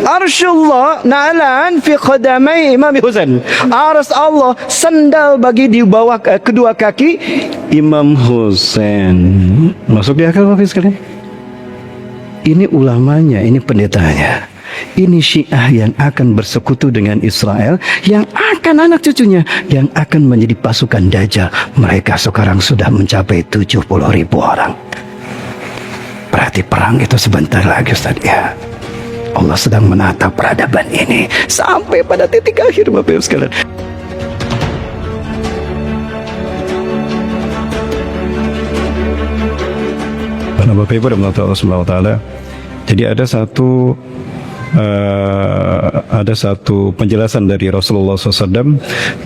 Arsyullah na'lan fi qadamai Imam Husain. Aras Allah sandal bagi di bawah kedua kaki Imam Husain. Masuk di akal Bapak sekalian? Ini ulamanya, ini pendetanya. Ini Syiah yang akan bersekutu dengan Israel, yang akan anak cucunya, yang akan menjadi pasukan Dajjal. Mereka sekarang sudah mencapai 70.000 orang. Berarti perang itu sebentar lagi, Ustaz. Ya, Allah sedang menata peradaban ini sampai pada titik akhir, Bapak Ibu sekalian. Bapak Ibu dan Allah Subhanahu wa taala. Jadi ada satu penjelasan dari Rasulullah SAW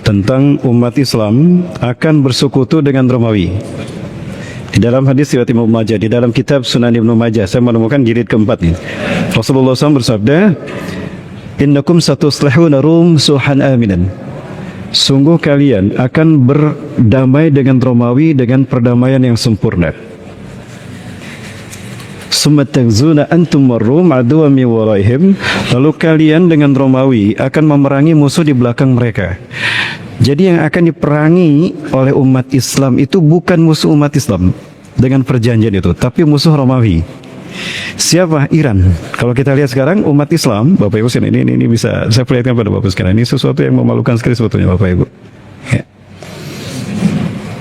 tentang umat Islam akan bersekutu dengan Romawi. Di dalam hadis riwayat Ibnu Majah, di dalam kitab Sunan Ibnu Majah, saya menemukan jilid keempat ini. Rasulullah SAW bersabda, "Innakum satuslihuna rum suhan aminan." Sungguh kalian akan berdamai dengan Romawi dengan perdamaian yang sempurna. Sumatagzuna antum warum aduwa mi waraihim. Lalu kalian dengan Romawi akan memerangi musuh di belakang mereka. Jadi yang akan diperangi oleh umat Islam itu bukan musuh umat Islam dengan perjanjian itu, tapi musuh Romawi. Siapa? Iran. Kalau kita lihat sekarang umat Islam, Bapak Ibu sekalian, ini bisa saya perlihatkan pada Bapak sekalian. Ini sesuatu yang memalukan sekali sebetulnya, Bapak Ibu. Ya.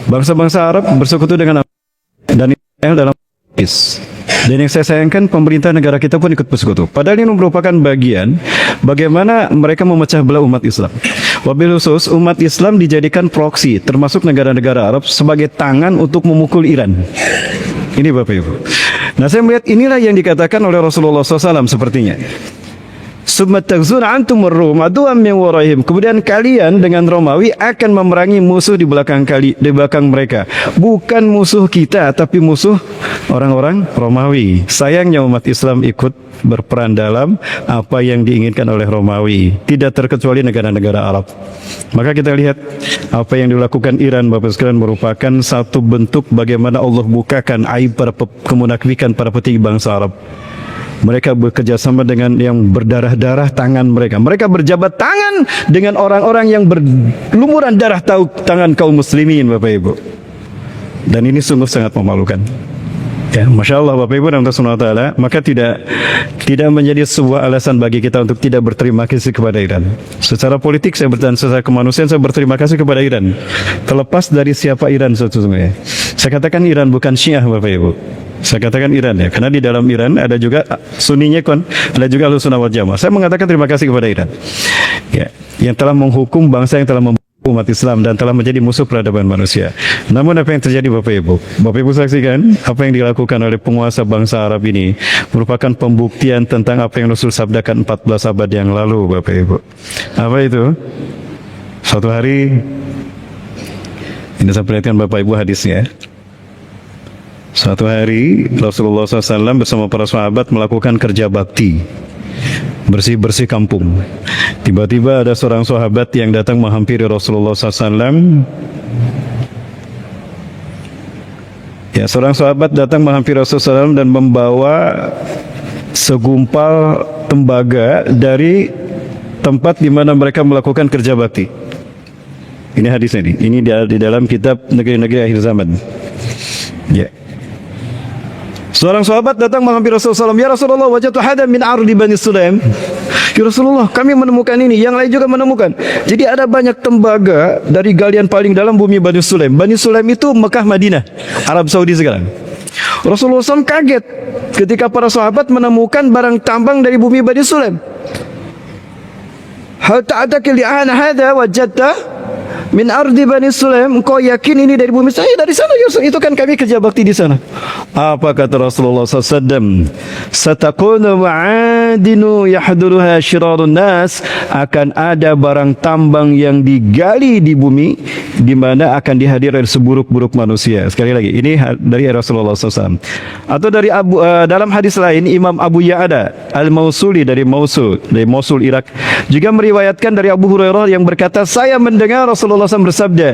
Bangsa-bangsa Arab bersekutu dengan dan Israel dalam peace. Dan yang saya sayangkan, pemerintah negara kita pun ikut bersekutu. Padahal ini merupakan bagian bagaimana mereka memecah belah umat Islam. Wabil khusus, umat Islam dijadikan proksi, termasuk negara-negara Arab, sebagai tangan untuk memukul Iran. Ini Bapak Ibu. Nah, saya melihat inilah yang dikatakan oleh Rasulullah SAW sepertinya. Kemudian kalian dengan Romawi akan memerangi musuh di belakang mereka. Bukan musuh kita, tapi musuh orang-orang Romawi. Sayangnya umat Islam ikut berperan dalam apa yang diinginkan oleh Romawi, tidak terkecuali negara-negara Arab. Maka kita lihat apa yang dilakukan Iran, Bapak sekalian, merupakan satu bentuk bagaimana Allah bukakan aib para kemunafikan para petinggi bangsa Arab. Mereka bekerjasama dengan yang berdarah-darah tangan mereka. Mereka berjabat tangan dengan orang-orang yang berlumuran darah tangan kaum muslimin, Bapak Ibu. Dan ini sungguh sangat memalukan. Ya, Masya Allah Bapak Ibu dan Allah Subhanahu wa taala. Maka tidak menjadi sebuah alasan bagi kita untuk tidak berterima kasih kepada Iran. Secara politik saya bertahan, secara kemanusiaan saya berterima kasih kepada Iran. Terlepas dari siapa Iran sesungguhnya. Saya katakan Iran bukan Syiah, Bapak Ibu. Saya katakan Iran ya, karena di dalam Iran ada juga Sunninya ada juga Ahlussunnah wal Jamaah. Saya mengatakan terima kasih kepada Iran. Ya, yang telah menghukum bangsa yang telah membunuh umat Islam dan telah menjadi musuh peradaban manusia. Namun apa yang terjadi Bapak Ibu? Bapak Ibu saksikan apa yang dilakukan oleh penguasa bangsa Arab ini merupakan pembuktian tentang apa yang Rasul sabdakan 14 abad yang lalu, Bapak Ibu. Apa itu? Suatu hari, ini saya perlihatkan Bapak Ibu hadisnya. Suatu hari Rasulullah SAW bersama para sahabat melakukan kerja bakti, bersih-bersih kampung. Tiba-tiba ada seorang sahabat yang datang menghampiri Rasulullah SAW. Ya, seorang sahabat datang menghampiri Rasulullah SAW dan membawa segumpal tembaga dari tempat di mana mereka melakukan kerja bakti. Ini hadis ini. Ini di dalam kitab Negeri-Negeri Akhir Zaman. Ya. Seorang sahabat datang menghampiri Rasulullah SAW. Ya Rasulullah, wajatu hadam min ardi Bani Sulaim. Ya Rasulullah, kami menemukan ini. Yang lain juga menemukan. Jadi ada banyak tembaga dari galian paling dalam bumi Bani Sulaim. Bani Sulaim itu Mekah, Madinah, Arab Saudi sekarang. Rasulullah SAW kaget ketika para sahabat menemukan barang tambang dari bumi Bani Sulaim. Hal ta'ataki li'ana hadha wajadta min ardi Bani Sulaim. Engkau yakin ini dari bumi saya? Dari sana, Yusuf. Itu kan kami kerja bakti di sana. Apa kata Rasulullah SAW? Satakunu ma'adinu yahduruha syirarun nas. Akan ada barang tambang yang digali di bumi, di mana akan dihadirkan seburuk-buruk manusia. Sekali lagi, ini dari Rasulullah SAW. Atau dari dalam hadis lain, Imam Abu Ya'la Al-Mausuli dari Mosul, Irak, juga meriwayatkan dari Abu Hurairah yang berkata, saya mendengar Rasulullah SAW bersabda,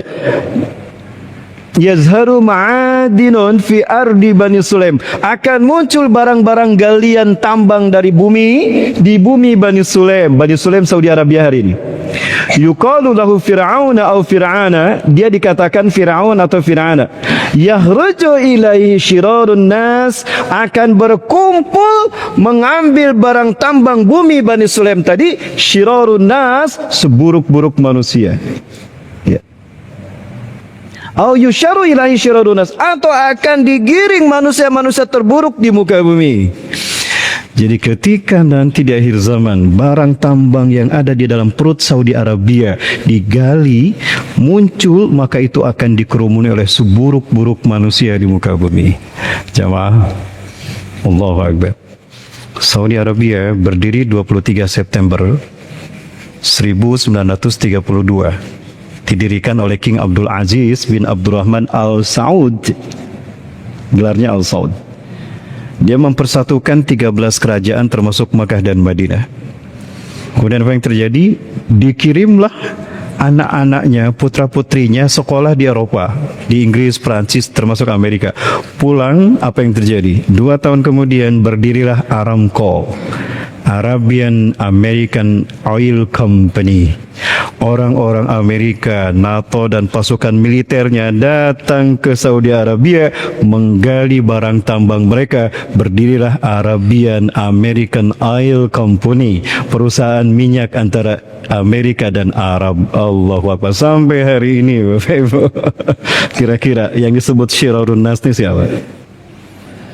yazharu ma'adinun fi ardi Bani Sulaim, akan muncul barang-barang galian tambang dari bumi di bumi Bani Sulaim. Bani Sulaim Saudi Arabia hari ini. Yuqalu lahu Fir'aun atau Fir'ana, dia dikatakan Fir'aun atau Fir'ana. Yahruju ilaihi syirarun nas, akan berkumpul mengambil barang tambang bumi Bani Sulaim tadi, syirarun nas, seburuk-buruk manusia. Ya. Au yusharu ilaihi syirarun nas, atau akan digiring manusia-manusia terburuk di muka bumi. Jadi ketika nanti di akhir zaman barang tambang yang ada di dalam perut Saudi Arabia digali muncul, maka itu akan dikerumuni oleh seburuk-buruk manusia di muka bumi. Jamaah, Allahu Akbar. Saudi Arabia berdiri 23 September 1932. Didirikan oleh King Abdul Aziz bin Abdurrahman Al Saud. Gelarnya Al Saud. Dia mempersatukan 13 kerajaan termasuk Makkah dan Madinah. Kemudian apa yang terjadi? Dikirimlah anak-anaknya, putra-putrinya sekolah di Eropa, di Inggris, Prancis, termasuk Amerika. Pulang, apa yang terjadi? 2 tahun kemudian berdirilah Aramco, Arabian American Oil Company. Orang-orang Amerika, NATO dan pasukan militernya datang ke Saudi Arabia menggali barang tambang mereka. Berdirilah Arabian American Oil Company, perusahaan minyak antara Amerika dan Arab. Allahu Akbar. Sampai hari ini Bapak Ibu, kira-kira yang disebut Syirarun Nas ini siapa?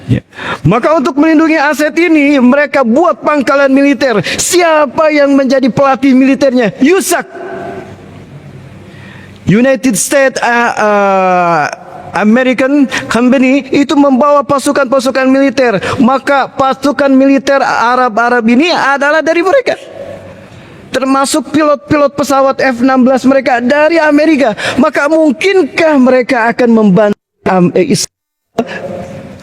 Ya. Maka untuk melindungi aset ini mereka buat pangkalan militer. Siapa yang menjadi pelatih militernya? USAC, United States American Company, itu membawa pasukan-pasukan militer. Maka pasukan militer Arab ini adalah dari mereka. Termasuk pilot-pilot pesawat F-16 mereka dari Amerika. Maka mungkinkah mereka akan membantu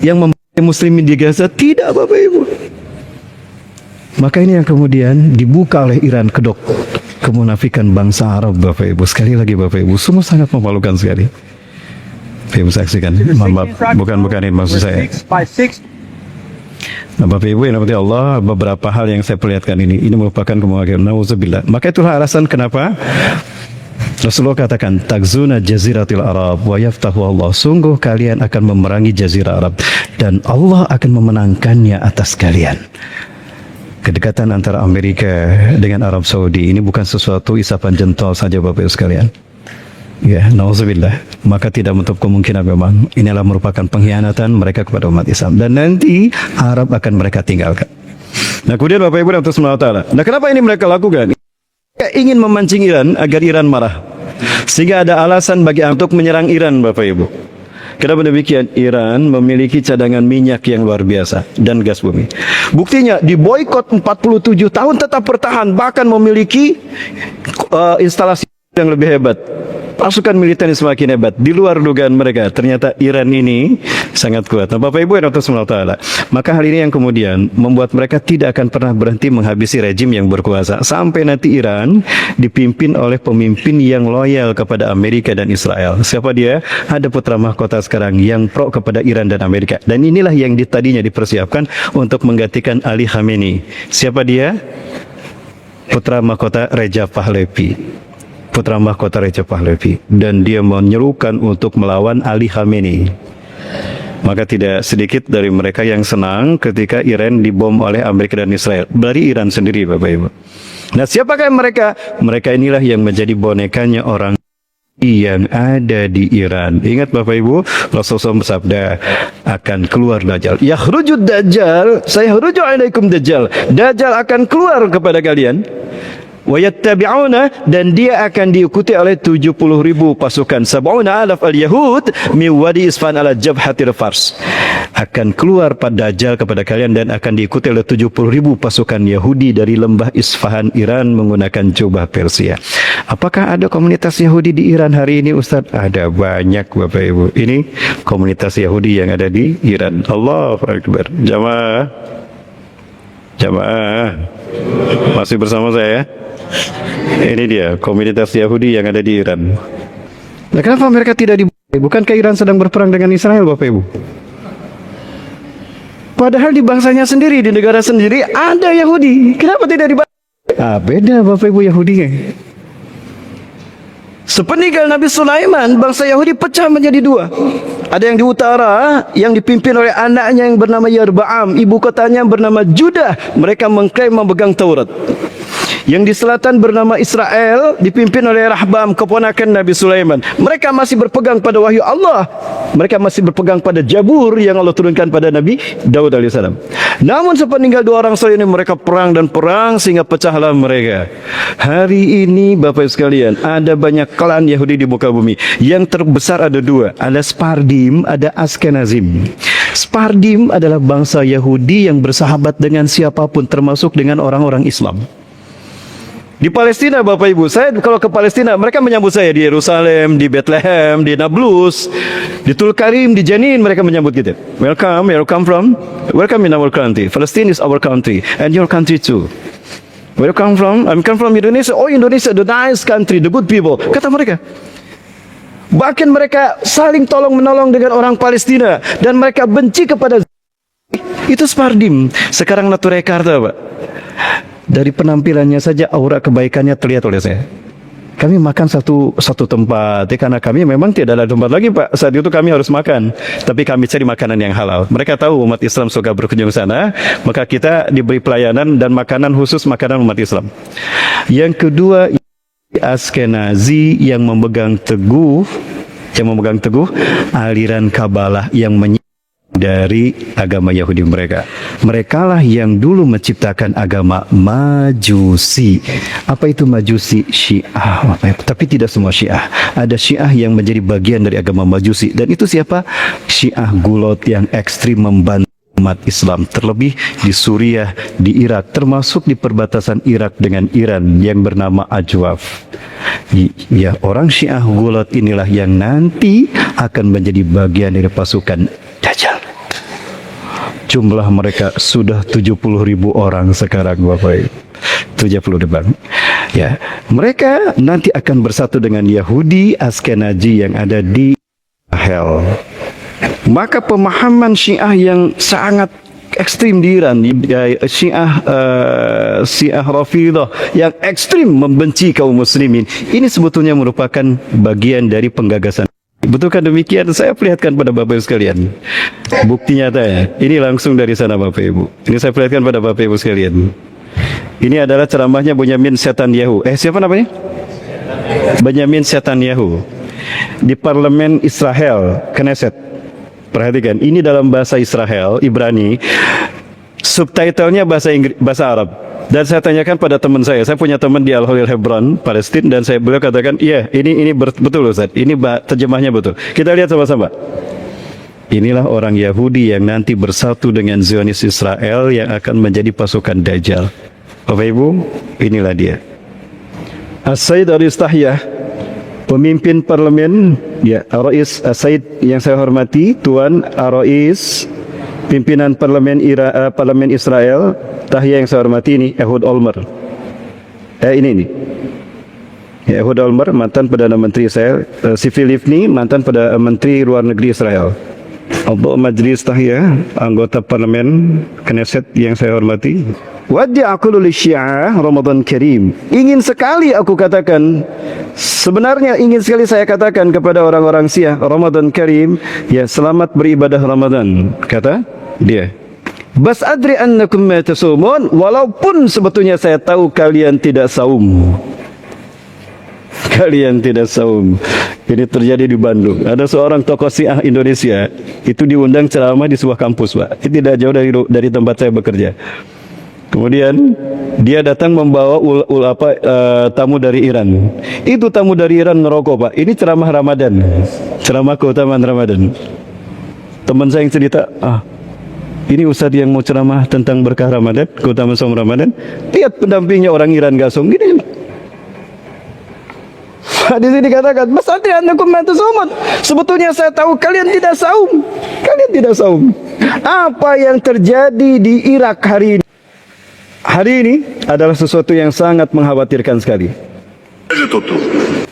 yang membantu muslimin di Gaza? Tidak, Bapak Ibu. Maka ini yang kemudian dibuka oleh Iran, kedok kemunafikan bangsa Arab, Bapak Ibu. Sekali lagi Bapak Ibu, semua sangat memalukan sekali. Bapak Ibu saksikan, maaf, bukan ini maksud saya. Nah, Bapak Ibu yang dirahmati Allah, beberapa hal yang saya perlihatkan ini merupakan kemungkinan. Nauzubillah. Maka itulah alasan kenapa Rasulullah katakan, takzuna jaziratil Arab wa yaftahu Allah. Sungguh kalian akan memerangi jazirah Arab dan Allah akan memenangkannya atas kalian. Kedekatan antara Amerika dengan Arab Saudi ini bukan sesuatu isapan jempol saja Bapak Ibu sekalian. Ya, nauzubillah. Maka tidak menutup kemungkinan memang inilah merupakan pengkhianatan mereka kepada umat Islam dan nanti Arab akan mereka tinggalkan. Nah, kemudian Bapak Ibu dan Taala. Nah, kenapa ini mereka lakukan? Mereka ingin memancing Iran agar Iran marah. Sehingga ada alasan bagi untuk menyerang Iran, Bapak Ibu. Kenapa demikian? Iran memiliki cadangan minyak yang luar biasa dan gas bumi. Buktinya diboikot 47 tahun tetap bertahan, bahkan memiliki instalasi yang lebih hebat. Pasukan militer semakin hebat di luar dugaan mereka. Ternyata Iran ini sangat kuat. Nah, Bapak Ibu yang Taala. Maka hal ini yang kemudian membuat mereka tidak akan pernah berhenti menghabisi rejim yang berkuasa sampai nanti Iran dipimpin oleh pemimpin yang loyal kepada Amerika dan Israel. Siapa dia? Ada putra mahkota sekarang yang pro kepada Iran dan Amerika. Dan inilah yang tadinya dipersiapkan untuk menggantikan Ali Khamenei. Siapa dia? Putra mahkota Reza Pahlavi. Putra mahkota Reza Pahlavi, dan dia menyerukan untuk melawan Ali Khamenei. Maka tidak sedikit dari mereka yang senang ketika Iran dibom oleh Amerika dan Israel. Dari Iran sendiri, Bapak Ibu. Nah, siapakah mereka? Mereka inilah yang menjadi bonekanya orang yang ada di Iran. Ingat Bapak Ibu, Rasulullah bersabda, akan keluar Dajjal. Yakhrujud Dajjal, sayakhruju alaikum Dajjal. Dajjal akan keluar kepada kalian. Wayattabi'una, dan dia akan diikuti oleh 70.000 pasukan. 70,000 al-Yahud min wadi Isfahan ala jabhatir Fars. Akan keluar pada Dajjal kepada kalian dan akan diikuti oleh 70.000 pasukan Yahudi dari lembah Isfahan Iran menggunakan jubah Persia. Apakah ada komunitas Yahudi di Iran hari ini, Ustaz? Ada banyak Bapak Ibu. Ini komunitas Yahudi yang ada di Iran. Allahu Akbar. Jamaah masih bersama saya? Ini dia komunitas Yahudi yang ada di Iran. Nah, kenapa mereka tidak Bukankah Iran sedang berperang dengan Israel, Bapak Ibu? Padahal di bangsanya sendiri, di negara sendiri ada Yahudi. Kenapa tidak dibahas? Beda Bapak Ibu Yahudinya. Sepeninggal Nabi Sulaiman, bangsa Yahudi pecah menjadi dua. Ada yang di utara, yang dipimpin oleh anaknya yang bernama Yeroboam, ibu kotanya bernama Judah. Mereka mengklaim memegang Taurat. Yang di selatan bernama Israel, dipimpin oleh Rahbam, keponakan Nabi Sulaiman. Mereka masih berpegang pada wahyu Allah. Mereka masih berpegang pada Jabur yang Allah turunkan pada Nabi Daud AS. Namun sepeninggal dua orang ini, mereka perang dan perang sehingga pecahlah mereka. Hari ini Bapak Ibu sekalian, ada banyak klan Yahudi di muka bumi. Yang terbesar ada dua, ada Spardim, ada Askenazim. Spardim adalah bangsa Yahudi yang bersahabat dengan siapapun, termasuk dengan orang-orang Islam. Di Palestina Bapak Ibu, saya kalau ke Palestina, mereka menyambut saya di Yerusalem, di Bethlehem, di Nablus, di Tulkarim, di Janin, mereka menyambut kita. Welcome, where you come from? Welcome in our country. Palestine is our country, and your country too. Where you come from? I come from Indonesia. Oh, Indonesia, the nice country, the good people. Kata mereka. Bahkan mereka saling tolong menolong dengan orang Palestina, dan mereka benci kepada itu Spardim. Sekarang Naturekarta, Pak. Dari penampilannya saja aura kebaikannya terlihat oleh saya. Kami makan satu tempat, karena kami memang tidak ada tempat lagi, Pak. Saat itu kami harus makan, tapi kami cari makanan yang halal. Mereka tahu umat Islam suka berkunjung sana, maka kita diberi pelayanan dan makanan khusus makanan umat Islam. Yang kedua, Askenazi yang memegang teguh aliran Kabalah yang dari agama Yahudi mereka. Merekalah yang dulu menciptakan agama Majusi. Apa itu Majusi? Syiah. Tapi tidak semua Syiah. Ada Syiah yang menjadi bagian dari agama Majusi. Dan itu siapa? Syiah Gulot yang ekstrim membantu umat Islam. Terlebih di Suriah, di Irak, termasuk di perbatasan Irak dengan Iran yang bernama Ajwaf. Ya, orang Syiah Gulot inilah yang nanti akan menjadi bagian dari pasukan Dajjal. Jumlah mereka sudah 70.000 orang sekarang, Bapak. 70 depan. Ya, mereka nanti akan bersatu dengan Yahudi Askenazi yang ada di Israel. Maka pemahaman Syiah yang sangat ekstrim di Iran, Syiah Rafidah yang ekstrim membenci kaum muslimin, ini sebetulnya merupakan bagian dari penggagasan. Betulkan demikian? Saya perlihatkan pada Bapak Ibu sekalian. Bukti nyata ya. Ini langsung dari sana Bapak Ibu. Ini saya perlihatkan pada Bapak Ibu sekalian. Ini adalah ceramahnya Benyamin Netanyahu. Siapa namanya? Benyamin Netanyahu. Di parlemen Israel, Knesset. Perhatikan, ini dalam bahasa Israel, Ibrani. Subtitlenya bahasa Arab. Dan saya tanyakan pada teman saya punya teman di Al-Holil Hebron, Palestina, dan beliau katakan, iya, ini betul Ustaz, ini terjemahnya betul. Kita lihat sama-sama. Inilah orang Yahudi yang nanti bersatu dengan Zionis Israel yang akan menjadi pasukan Dajjal. Bapak Ibu, inilah dia. As-Sayyid Aristahiyah, pemimpin parlemen, ya, Ar-Rais As-Sayyid yang saya hormati, Tuan Ar-Rais, pimpinan parlemen Israel, Tahya yang saya hormati, ini Ehud Olmert. Ini. Ya, Ehud Olmert, mantan Perdana Menteri Israel. Tzipi Livni, mantan Menteri Luar Negeri Israel. Untuk Majlis Tahya, anggota parlemen Knesset yang saya hormati. Waddi aqulu li Syiah Ramadan Karim. Ingin sekali aku katakan, sebenarnya ingin sekali saya katakan kepada orang-orang Syiah, Ramadan Karim, ya, selamat beribadah Ramadan, kata dia. Bas adri annakum ma tasumun, walaupun sebetulnya saya tahu kalian tidak saum. Kalian tidak saum. Ini terjadi di Bandung. Ada seorang tokoh Syiah Indonesia, itu diundang ceramah di sebuah kampus, Pak. Itu tidak jauh dari tempat saya bekerja. Kemudian dia datang membawa tamu dari Iran. Itu tamu dari Iran ngerokok, Pak. Ini ceramah Ramadan. Ceramah keutamaan Ramadan. Teman saya yang cerita, ini Ustadz yang mau ceramah tentang berkah Ramadan, keutamaan saum Ramadan. Lihat pendampingnya orang Iran gasong gini. Di sini dikatakan, Mas Adi annakum ma tasawmun. Sebetulnya saya tahu kalian tidak saum. Kalian tidak saum. Apa yang terjadi di Irak hari ini adalah sesuatu yang sangat mengkhawatirkan sekali.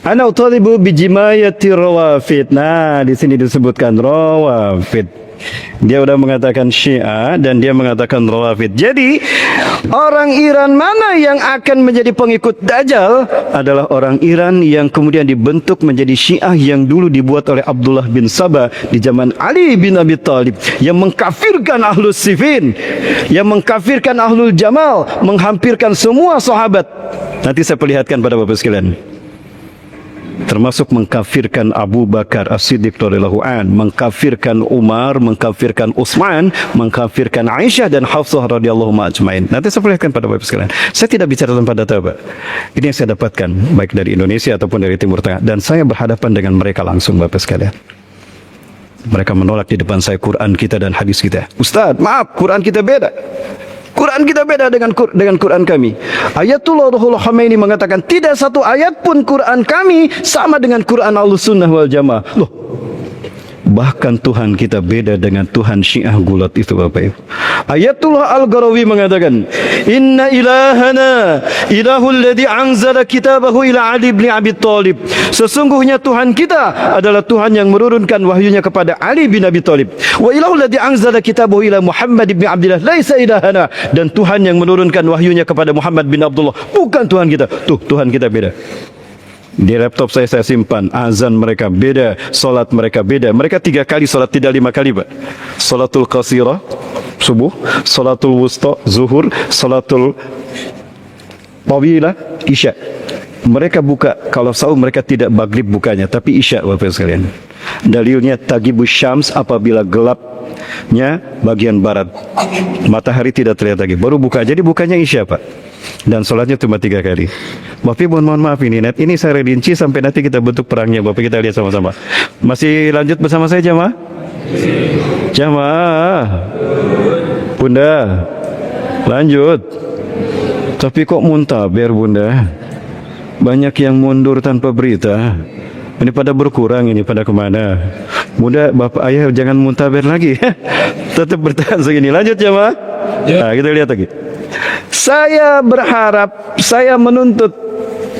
Ana utalibu bijimayati rawafid. Nah, di sini disebutkan rawafid. Dia udah mengatakan Syiah dan dia mengatakan Rawafid. Jadi orang Iran mana yang akan menjadi pengikut Dajjal adalah orang Iran yang kemudian dibentuk menjadi Syiah yang dulu dibuat oleh Abdullah bin Sabah di zaman Ali bin Abi Thalib, yang mengkafirkan Ahlus Siffin, yang mengkafirkan Ahlul Jamal, menghampirkan semua sahabat. Nanti saya perlihatkan pada Bapak sekalian. Termasuk mengkafirkan Abu Bakar As-Siddiq radhiyallahu an, mengkafirkan Umar, mengkafirkan Utsman, mengkafirkan Aisyah dan Hafsah radhiyallahu ajmain. Nanti saya perlihatkan pada Bapak sekalian. Saya tidak bicara tanpa data, Pak. Ini yang saya dapatkan baik dari Indonesia ataupun dari Timur Tengah, dan saya berhadapan dengan mereka langsung, Bapak sekalian. Mereka menolak di depan saya Quran kita dan hadis kita. Ustaz, maaf, Quran kita beda. Quran kita beda dengan Quran kami. Ayatullah Ruhullah Khomeini mengatakan tidak satu ayat pun Quran kami sama dengan Quran Ahlussunnah wal Jamaah. Loh, bahkan Tuhan kita beda dengan Tuhan Syiah gulat itu, Bapak Ibu. Ayatullah Al-Gharawi mengatakan, Inna ilahana ilahul ladzi anzala kitabahu ila Ali bin Abi Thalib. Sesungguhnya Tuhan kita adalah Tuhan yang menurunkan wahyunya kepada Ali bin Abi Thalib. Wa ilahul ladzi anzala kitabahu ila Muhammad bin Abdullah laisa ilahana. Dan Tuhan yang menurunkan wahyunya kepada Muhammad bin Abdullah bukan Tuhan kita. Tuh, Tuhan kita beda. Di laptop saya simpan azan mereka beda, solat mereka beda. Mereka 3 kali solat, tidak 5 kali, Pak. Salatul qasirah subuh, salatul wusta zuhur, salatul tawilah isya. Mereka buka, kalau sahur mereka tidak maghrib bukanya, tapi isya, Bapak sekalian. Dalilnya tagibus syams, apabila gelapnya bagian barat, matahari tidak terlihat lagi, baru buka. Jadi bukanya isya, Pak. Dan sholatnya cuma 3 kali. Bapak mohon maaf ini saya rinci sampai nanti kita bentuk perangnya, Bapak, kita lihat sama-sama. Masih lanjut bersama saya, jamaah? Jamaah Bunda lanjut. Tapi kok muntaber, Bunda? Banyak yang mundur tanpa berita. Ini pada berkurang, ini pada kemana? Bunda, Bapak, Ayah jangan muntaber lagi. Tetap bertahan segini. Lanjut, jamaah. Nah, kita lihat lagi. Saya berharap, saya menuntut,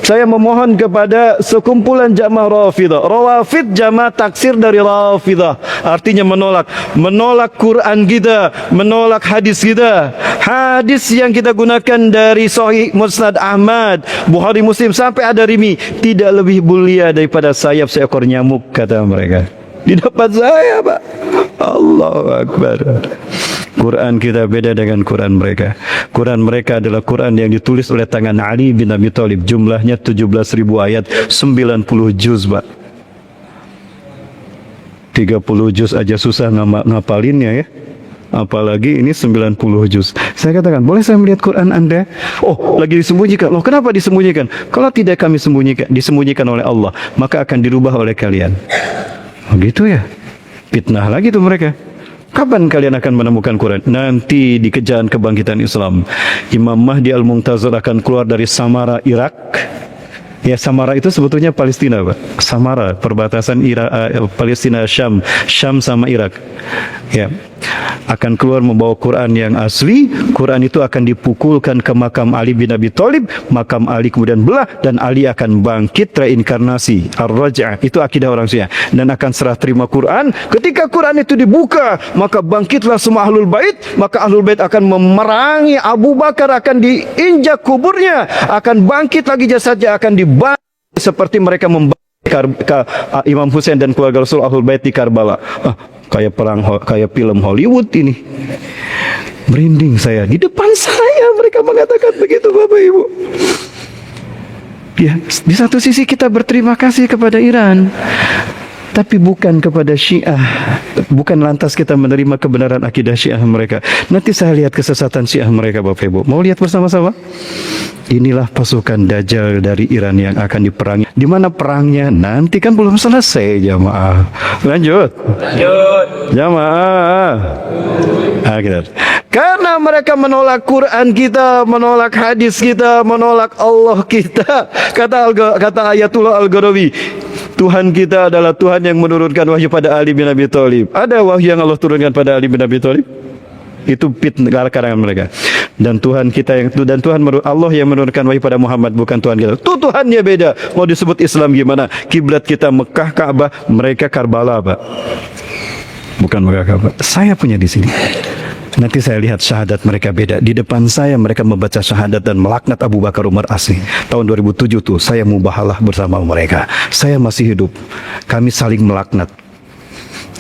saya memohon kepada sekumpulan jamaah Rafidah. Rawafid jamaah taksir dari Rafidah, artinya menolak Quran kita, menolak hadis kita. Hadis yang kita gunakan dari Sahih Musnad Ahmad, Bukhari, Muslim sampai ada rimi, tidak lebih mulia daripada sayap seekor nyamuk, kata mereka. Di depan saya, Pak. Allahu Akbar. Quran kita beda dengan Quran mereka. Quran mereka adalah Quran yang ditulis oleh tangan Ali bin Abi Thalib. Jumlahnya 17.000 ayat, 90 juz, Pak. 30 juz aja susah ngapalinnya ya. Apalagi ini 90 juz. Saya katakan, boleh saya melihat Quran Anda? Oh, lagi disembunyikan. Loh, kenapa disembunyikan? Kalau tidak kami disembunyikan oleh Allah, maka akan dirubah oleh kalian. Oh, gitu ya. Fitnah lagi tuh mereka. Kapan kalian akan menemukan Quran? Nanti di Kejayaan Kebangkitan Islam. Imam Mahdi Al-Muntazir akan keluar dari Samara, Irak. Ya, Samara itu sebetulnya Palestina, Pak. Samara, perbatasan Palestina, Syam sama Irak. Ya, akan keluar membawa Quran yang asli. Quran itu akan dipukulkan ke makam Ali bin Abi Thalib. Makam Ali kemudian belah dan Ali akan bangkit, reinkarnasi, ar-raj'ah. Itu akidah orang Syiah, dan akan serah terima Quran. Ketika Quran itu dibuka, maka bangkitlah semua Ahlul Bait. Maka Ahlul Bait akan memerangi Abu Bakar, akan diinjak kuburnya, akan bangkit lagi jasadnya, akan dibangkit seperti mereka membangkit Imam Husain dan keluarga Rasul Ahlul Bait di Karbala. Kayak film Hollywood ini. Merinding saya. Di depan saya mereka mengatakan begitu, Bapak Ibu. Ya, di satu sisi kita berterima kasih kepada Iran, tapi bukan kepada Syiah. Bukan lantas kita menerima kebenaran akidah Syiah mereka. Nanti saya lihat kesesatan Syiah mereka, Bapak Ibu. Mau lihat bersama-sama? Inilah pasukan Dajjal dari Iran yang akan diperangi. Di mana perangnya? Nanti kan belum selesai, jamaah. Lanjut. Jamaah. Nah, kita. Karena mereka menolak Quran kita, menolak hadis kita, menolak Allah kita. Kata Ayatullah Al-Gharawi, Tuhan kita adalah Tuhan yang menurunkan wahyu pada Ali bin Abi Thalib. Ada wahyu yang Allah turunkan pada Ali bin Abi Thalib? Itu karangan mereka. Dan Tuhan kita Allah yang menurunkan wahyu pada Muhammad, bukan Tuhan kita. Tuh Tuhannya beda. Mau disebut Islam gimana? Kiblat kita Mekah Ka'bah, mereka Karbala, Pak. Bukan Mekah Ka'bah. Saya punya di sini. Nanti saya lihat syahadat mereka beda. Di depan saya mereka membaca syahadat dan melaknat Abu Bakar Umar asli. Tahun 2007 tuh saya mubahalah bersama mereka. Saya masih hidup. Kami saling melaknat.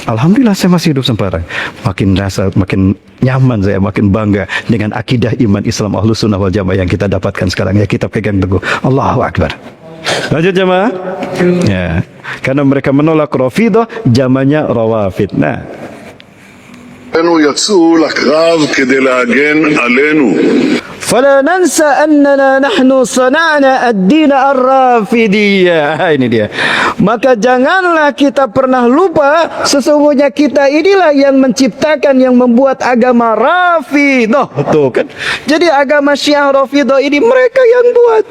Alhamdulillah saya masih hidup sekarang. Makin rasa, makin nyaman saya, makin bangga dengan akidah iman Islam Ahlus Sunnah wal Jamaah yang kita dapatkan sekarang. Ya, kita pegang teguh. Allahu Akbar. Lanjut jamaah. Ya, karena mereka menolak Rafidah, zamannya Rawafid. Nah, יצאו לקרב כדי להגן עלינו. فلا ننسى أننا نحن صنعنا الدين الرافidiyah. Ini dia. Maka janganlah kita pernah lupa sesungguhnya kita inilah yang menciptakan, yang membuat agama Rafidah. Tuh kan. Jadi agama Syiah Rafidah ini mereka yang buat.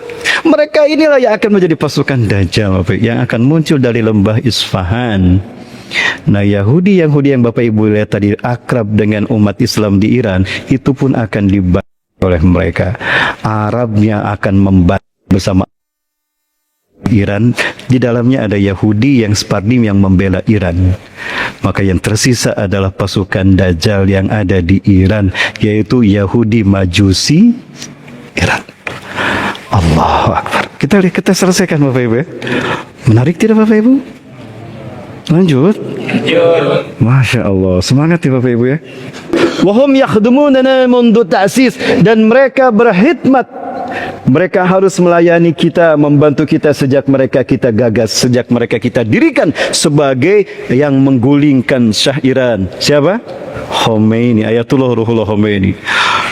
Mereka inilah yang akan menjadi pasukan Dajjal yang akan muncul dari lembah Isfahan. Nah, Yahudi yang Bapak Ibu lihat tadi akrab dengan umat Islam di Iran, itu pun akan dibantu oleh mereka. Arabnya akan membantu bersama Iran. Di dalamnya ada Yahudi yang Sephardim yang membela Iran. Maka yang tersisa adalah pasukan Dajjal yang ada di Iran, yaitu Yahudi Majusi Iran. Allahu Akbar. Kita selesaikan Bapak Ibu ya. Menarik tidak Bapak Ibu? Lanjut. Masya Allah, semangat ya Bapak Ibu ya. Wahum yakhdumunana mundu ta'sis, dan mereka berkhidmat. Mereka harus melayani kita, membantu kita sejak mereka kita gagas, sejak mereka kita dirikan sebagai yang menggulingkan Syah Iran. Siapa? Khomeini, Ayatullah Ruhullah Khomeini.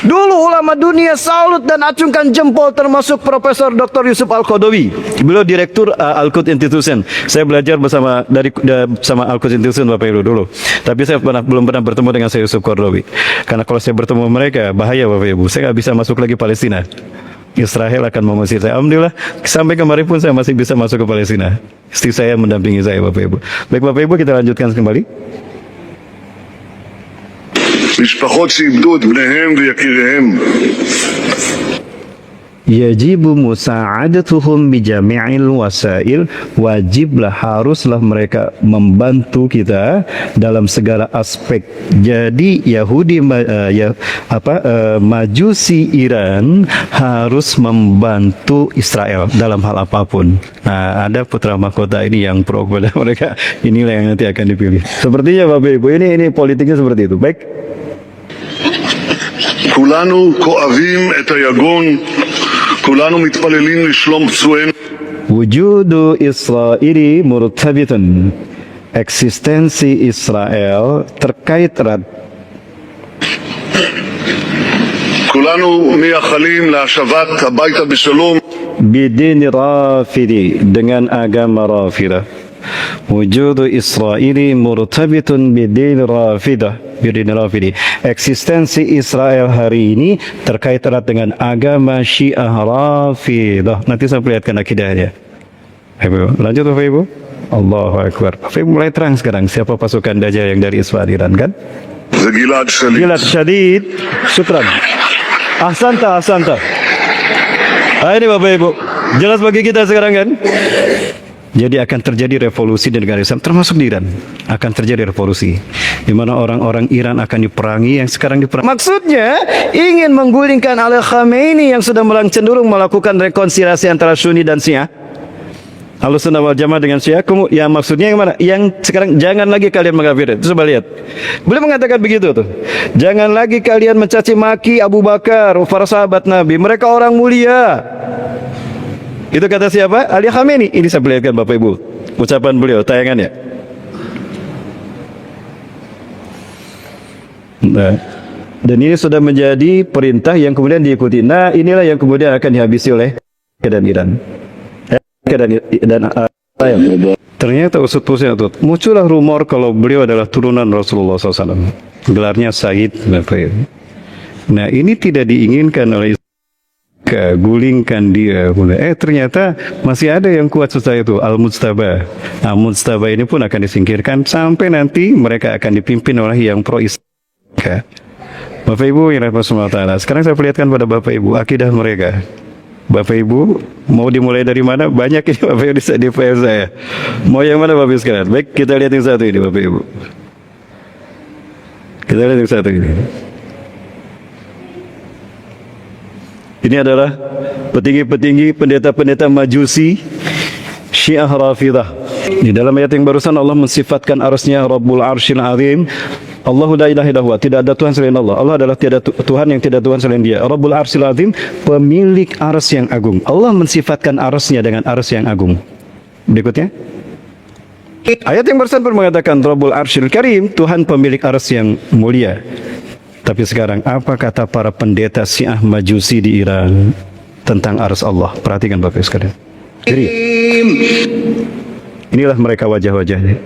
Dulu ulama dunia salut dan acungkan jempol, termasuk Profesor Dr. Yusuf Al-Qaradawi. Beliau direktur Al-Quds Institution. Saya belajar bersama Al-Quds Institution Bapak Ibu dulu. Tapi saya belum pernah bertemu dengan Syekh Yusuf Qaradawi. Karena kalau saya bertemu mereka bahaya Bapak Ibu. Saya nggak bisa masuk lagi Palestina. Israel akan mengusir saya. Alhamdulillah sampai kemarin pun saya masih bisa masuk ke Palestina. Istri saya mendampingi saya Bapak Ibu. Baik Bapak Ibu, kita lanjutkan kembali. משפחות שאיבדו את בניהם ויקיריהם. Yajibu musa'adatuhum bijami'il wasail, wajiblah haruslah mereka membantu kita dalam segala aspek. Jadi Yahudi Majusi Iran harus membantu Israel dalam hal apapun. Nah, ada putra mahkota ini yang pro kepada mereka. Inilah yang nanti akan dipilih. Sepertinya Bapak Ibu ini politiknya seperti itu. Baik. כולנו כואבים את היגון, כולנו מתפללים לשלום פצועינו. Wujudu Israeli murtabitun. Eksistensi Israel terkait erat. כולנו מייחלים להשבת הביתה בשלום. Bidin Rafidi, dengan agama Rafidah. Wujudu Israeli murtabitun bidin Rafidah. Eksistensi Israel hari ini terkait erat dengan agama Syiah Rafidah. Nanti saya perlihatkan akidahnya. Lanjut Bapak Ibu. Allahu Akbar. Bapak Ibu mulai terang sekarang siapa pasukan Dajjal yang dari Isfahan kan? Gilad Shadid. Syukran. Ahsanta. Ini Bapak Ibu. Jelas bagi kita sekarang kan? Jadi akan terjadi revolusi di negara Islam, termasuk di Iran. Akan terjadi revolusi, di mana orang-orang Iran akan diperangi yang sekarang diperangi. Maksudnya ingin menggulingkan Al-Khamenei yang sudah cenderung melakukan rekonsiliasi antara Sunni dan Syiah. Ahlus Sunnah wal Jamaah dengan Syiah. Yang maksudnya yang mana? Yang sekarang jangan lagi kalian mengkafirkan. Coba lihat. Beliau mengatakan begitu tuh. Jangan lagi kalian mencaci maki Abu Bakar, para sahabat Nabi. Mereka orang mulia. Itu kata siapa? Ali Khamenei. Ini saya perlihatkan Bapak Ibu ucapan beliau, tayangannya. Nah, dan ini sudah menjadi perintah yang kemudian diikuti. Nah, inilah yang kemudian akan dihabisi oleh keadaan Iran. Ternyata usut punya itu muncullah rumor kalau beliau adalah turunan Rasulullah SAW. Gelarnya Said. Nah, ini tidak diinginkan oleh gulingkan dia. Ternyata masih ada yang kuat setelah itu, Al-Mujtaba. Al-Mujtaba ini pun akan disingkirkan sampai nanti mereka akan dipimpin oleh yang pro-Islam. Bapak Ibu yang rahmatullah taala. Sekarang saya perlihatkan pada Bapak Ibu akidah mereka. Bapak Ibu mau dimulai dari mana? Banyak ini Bapak Ibu di file saya. Mau yang mana Bapak Ibu sekalian? Baik, kita lihat yang satu ini Bapak Ibu. Kita lihat yang satu ini. Ini adalah petinggi-petinggi pendeta-pendeta Majusi Syiah Rafidah. Di dalam ayat yang barusan Allah mensifatkan arasnya Rabbul Arsyil Azim. Allahu la ilaha illallah, tidak ada Tuhan selain Allah. Allah adalah tiada Tuhan yang tidak Tuhan selain Dia. Rabbul Arsyil Azim, pemilik aras yang agung. Allah mensifatkan arasnya dengan aras yang agung. Berikutnya. Ayat yang barusan pun mengatakan Rabbul Arsyil Karim, Tuhan pemilik aras yang mulia. Tapi sekarang apa kata para pendeta Syiah Majusi di Iran tentang aras Allah? Perhatikan Bapak sekalian. Jadi, inilah mereka wajah-wajahnya.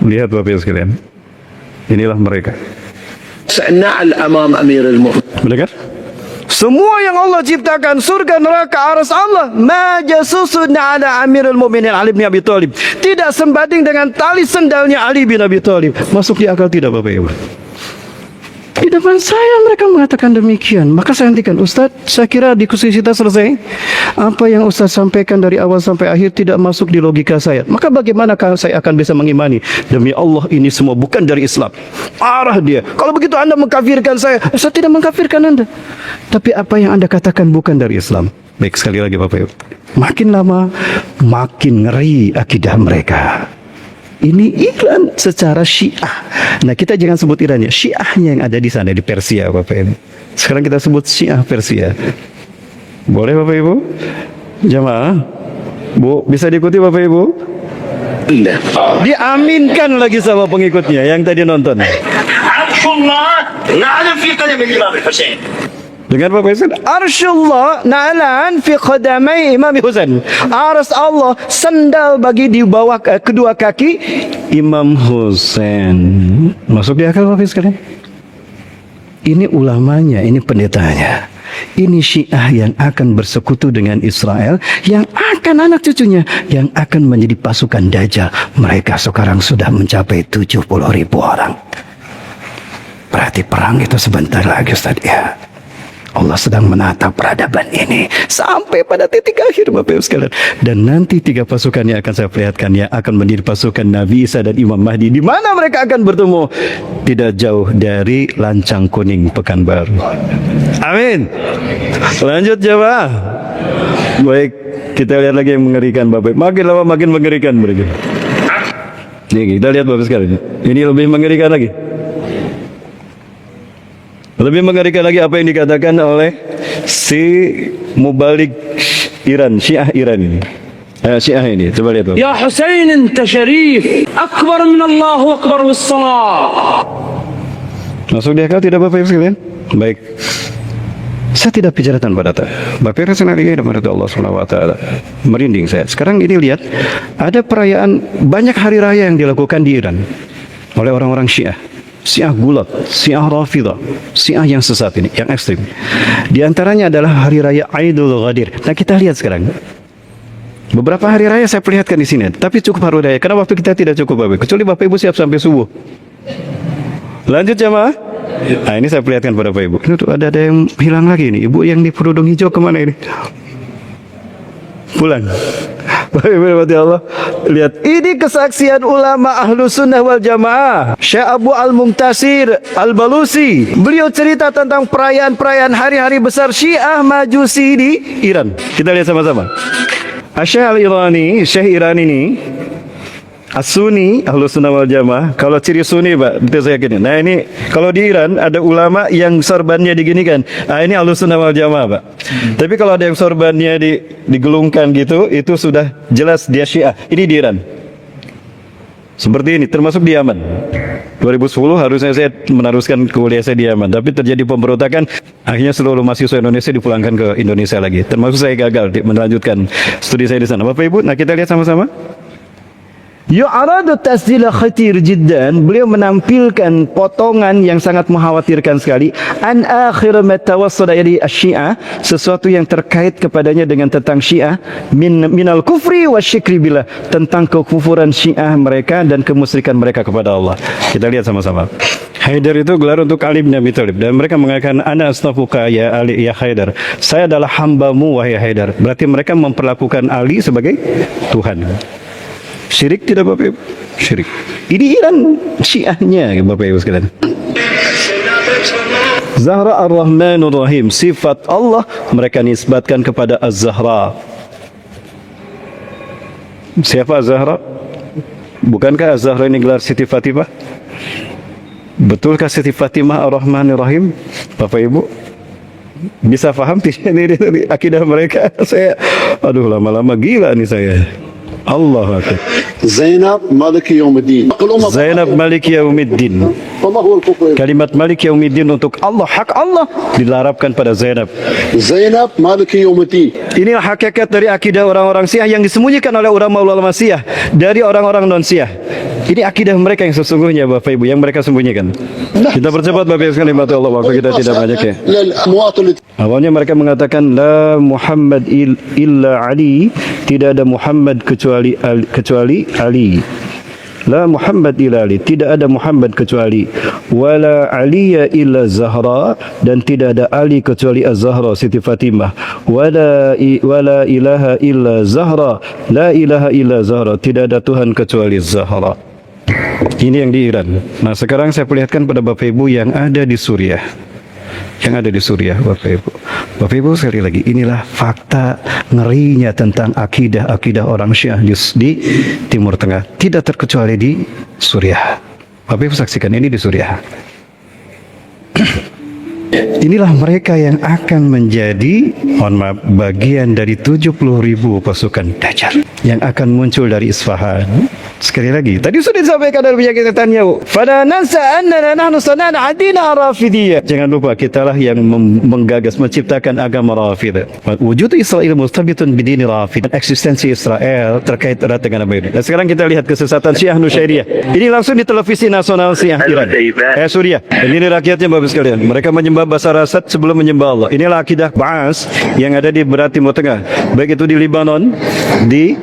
Lihat Bapak sekalian. Inilah mereka. Mendengar? Semua yang Allah ciptakan, surga, neraka, aras Allah, majasusun ala Amirul Mukminin Ali bin Abi Thalib. Tidak sebanding dengan tali sendalnya Ali bin Abi Thalib. Masuk di akal tidak Bapak Ibu? Di depan saya mereka mengatakan demikian. Maka saya hentikan, Ustaz, saya kira diskusi kita selesai. Apa yang Ustaz sampaikan dari awal sampai akhir tidak masuk di logika saya. Maka bagaimanakah saya akan bisa mengimani? Demi Allah ini semua bukan dari Islam. Arah dia. Kalau begitu Anda mengkafirkan saya tidak mengkafirkan Anda. Tapi apa yang Anda katakan bukan dari Islam. Baik, sekali lagi Bapak Ibu. Makin lama makin ngeri akidah mereka. Ini Iran secara Syiah. Nah, kita jangan sebut Iran ya, Syiahnya yang ada di sana di Persia Bapak Ibu. Sekarang kita sebut Syiah Persia. Boleh Bapak Ibu? Jamaah, Bu, bisa diikuti Bapak Ibu? Diaminkan lagi sama pengikutnya yang tadi nonton. Dengan Bapak Ibu, Arsyullah na'lan fi qadamai Imam Husain. Aras Allah sandal bagi di bawah kedua kaki Imam Husain. Masuk di akal Bapak Ibu sekalian? Ini ulamanya, ini pendetanya. Ini Syiah yang akan bersekutu dengan Israel, yang akan anak cucunya, yang akan menjadi pasukan Dajjal. Mereka sekarang sudah mencapai 70.000 orang. Berarti perang itu sebentar lagi Ustaz ya. Allah sedang menata peradaban ini sampai pada titik akhir Bapak Ibu sekalian. Dan nanti 3 pasukan yang akan saya perlihatkan yang akan menjadi pasukan Nabi Isa dan Imam Mahdi, di mana mereka akan bertemu tidak jauh dari Lancang Kuning Pekanbaru. Amin. Lanjut jemaah. Baik, kita lihat lagi yang mengerikan Bapak Ibu. Makin lama makin mengerikan mereka. Nih, kita lihat Bapak sekalian. Ini lebih mengerikan lagi. Lebih mengerikan lagi apa yang dikatakan oleh si mubalik Iran, Syiah Iran ini. Syiah ini, coba lihat. Ya Husain, anta syarif, akbar min Allah wa akbar was-salah. Masuk di akal tidak Bapak Ibu sekalian? Baik. Saya tidak bicara tanpa data. Bapak Ibu sekalian, Allah Subhanahu wa taala. Merinding saya. Sekarang ini lihat, ada perayaan banyak hari raya yang dilakukan di Iran oleh orang-orang Syiah. Syiah Gulat, Syiah Rafidah, Syiah yang sesat ini, yang ekstrim. Di antaranya adalah hari raya Aidul Ghadir. Nah, kita lihat sekarang. Beberapa hari raya saya perlihatkan di sini, tapi cukup hari raya karena waktu kita tidak cukup Bapak. Kecuali Bapak Ibu siap sampai subuh. Lanjut jemaah. Nah, ini saya perlihatkan pada Bapak Ibu. Ini tuh ada yang hilang lagi ini. Ibu yang di kerudung hijau kemana ini? Pulang. Bapak Ibu Allah, lihat ini kesaksian ulama ahlu sunnah wal jamaah. Syekh Abu Al-Mumtasir Al-Balusi, beliau cerita tentang perayaan-perayaan hari-hari besar Syiah Majusi di Iran. Kita lihat sama-sama. Syekh Al-Irani, Syekh Iran ini As-Sunni, ahlu sunnah wal jamaah. Kalau ciri Sunni Pak, betul saya gini. Nah ini, kalau di Iran ada ulama yang sorbannya diginikan. Nah ini ahlu sunnah wal jamaah Pak. Tapi kalau ada yang sorbannya digelungkan gitu, itu sudah jelas dia Syiah. Ini di Iran. Seperti ini, termasuk di Yaman. 2010 harusnya saya meneruskan kuliah saya di Yaman. Tapi terjadi pemberontakan, akhirnya seluruh mahasiswa Indonesia dipulangkan ke Indonesia lagi. Termasuk saya gagal melanjutkan studi saya di sana. Bapak Ibu, nah kita lihat sama-sama. Yu'aradu tasdil khatir jiddan, beliau menampilkan potongan yang sangat mengkhawatirkan sekali an akhir ma tawassala ila asy-syiah, sesuatu yang terkait kepadanya dengan tentang Syiah minal kufri wasyikri billah, tentang kekufuran Syiah mereka dan kemusyrikan mereka kepada Allah. Kita lihat sama-sama. Haidar itu gelar untuk Ali bin Abi Thalib, dan mereka mengatakan ana astaghfuka ya Ali ya Haidar, saya adalah hambamu wahai Haidar. Berarti mereka memperlakukan Ali sebagai Tuhan. Syirik tidak Bapak Ibu? Syirik. Ini Iran Syiahnya Bapak Ibu sekalian. Zahra Ar-Rahmanur Rahim, sifat Allah mereka nisbatkan kepada Az-Zahra. Siapa Az-Zahra? Bukankah Az-Zahra ini gelar Siti Fatimah? Betulkah Siti Fatimah Ar-Rahmanur Rahim? Bapak Ibu bisa paham tidak ini akidah mereka? Saya aduh lama-lama gila nih saya. Allah Akbar. Zainab Maliki Yawmiddin. Zainab Maliki Yawmiddin. فما هو الكفر؟ Kalimat Malik Yaumiddin untuk Allah, hak Allah dilarapkan pada Zainab. Zainab Maliki Yawmiddin. Inilah hakikat dari akidah orang-orang Syiah yang disembunyikan oleh ulama-ulama Syiah dari orang-orang non-Syiah. Ini akidah mereka yang sesungguhnya Bapak Ibu, yang mereka sembunyikan. Kita percepat Bapak Ibu sekalian, Allah, waktu kita tidak banyak ya. للمواطن Awalnya mereka mengatakan la Muhammad illa Ali, tidak ada Muhammad kecuali Ali. La Muhammad illa Ali, tidak ada Muhammad kecuali, wala Aliya illa Zahra, dan tidak ada Ali kecuali Az-Zahra Siti Fatimah, wala ilaha illa Zahra, la ilaha illa Zahra, tidak ada Tuhan kecuali Zahra. Ini yang di Iran. Nah sekarang saya perlihatkan pada Bapak Ibu yang ada di Suriah. Yang ada di Suriah Bapak Ibu. Bapak Ibu sekali lagi, inilah fakta ngerinya tentang akidah orang Syiah di Timur Tengah. Tidak terkecuali di Suriah. Bapak Ibu saksikan ini di Suriah. Inilah mereka yang akan menjadi bagian dari 70.000 pasukan Dajjal yang akan muncul dari Isfahan. Sekali lagi, tadi sudah disampaikan dari penyakit Netanyahu. Fala nansa annana nahnu sanana adina rafidiyah. Jangan lupa kitalah yang menggagas menciptakan agama Rafidah. Wujud Israel mustabitun bidini Rafid. Eksistensi Israel terkait erat dengan apa ini. Dan sekarang kita lihat kesesatan Syiah Nusyairiyah. Ini langsung di televisi nasional Syiah Iran. Suriah. Dan ini rakyatnya Bapak sekalian. Mereka menyembah Basar Asad sebelum menyembah Allah. Inilah akidah Ba'as yang ada di berat Timur Tengah. Baik itu di Lebanon, di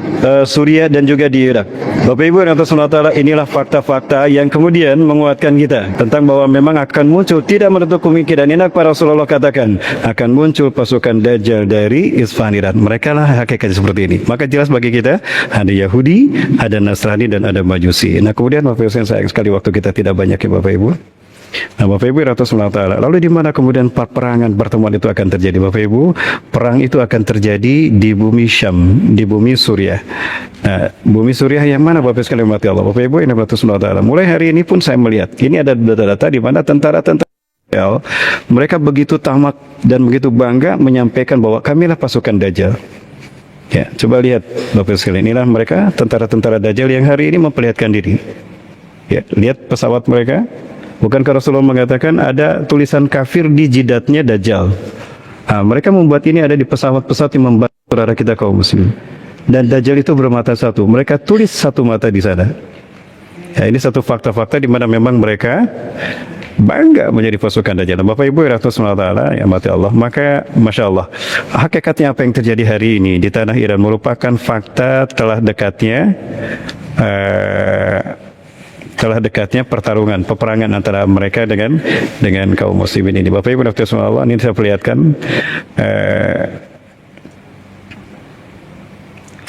Suriah dan juga di Irak. Bapak Ibu yang atas SWT, inilah fakta-fakta yang kemudian menguatkan kita tentang bahwa memang akan muncul, tidak menutup kemungkinan, ini para Rasulullah katakan akan muncul pasukan Dajjal dari Isfahan Iran. Mereka lah hakikat seperti ini. Maka jelas bagi kita ada Yahudi, ada Nasrani, dan ada Majusi. Nah kemudian Bapak Ibu, sayang sekali waktu kita tidak banyak ya Bapak Ibu. Nah Bapak Ibu Rahmatullah, lalu di mana kemudian peperangan pertemuan itu akan terjadi Bapak Ibu? Perang itu akan terjadi di bumi Syam, di bumi Suriah. Nah, bumi Suriah yang mana Bapak sekalian mati Allah? Bapak Ibu ini Rahmatullah, mulai hari ini pun saya melihat ini ada data-data di mana tentara-tentara mereka begitu tamak dan begitu bangga menyampaikan bahwa kamilah pasukan Dajjal. Ya, coba lihat Bapak sekalian, inilah mereka tentara-tentara Dajjal yang hari ini memperlihatkan diri. Ya, lihat pesawat mereka. Bukankah Rasulullah mengatakan ada tulisan kafir di jidatnya Dajjal? Nah, mereka membuat ini ada di pesawat-pesawat yang membantu saudara kita kaum muslim. Dan Dajjal itu bermata satu. Mereka tulis satu mata di sana. Ya, ini satu fakta-fakta di mana memang mereka bangga menjadi pasukan Dajjal. Bapak Ibu Rahmatullah ya mati Allah. Maka Masya Allah, hakikatnya apa yang terjadi hari ini di tanah Iran merupakan fakta telah dekatnya pertarungan, peperangan antara mereka dengan kaum muslimin ini. Bapak Ibu Rahmatullah, ini saya perlihatkan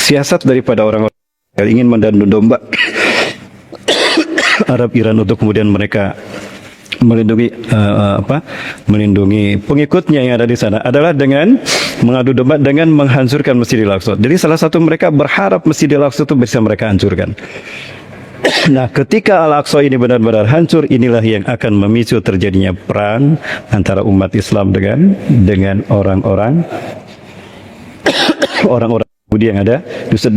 siasat daripada orang-orang yang ingin mendandu domba Arab Iran untuk kemudian mereka melindungi pengikutnya yang ada di sana adalah dengan mengadu domba, dengan menghancurkan Masjidil Aqsa. Jadi salah satu mereka berharap Masjidil Aqsa itu bisa mereka hancurkan. Nah, ketika Al-Aqsa ini benar-benar hancur, inilah yang akan memicu terjadinya perang antara umat Islam dengan orang-orang Yahudi yang ada,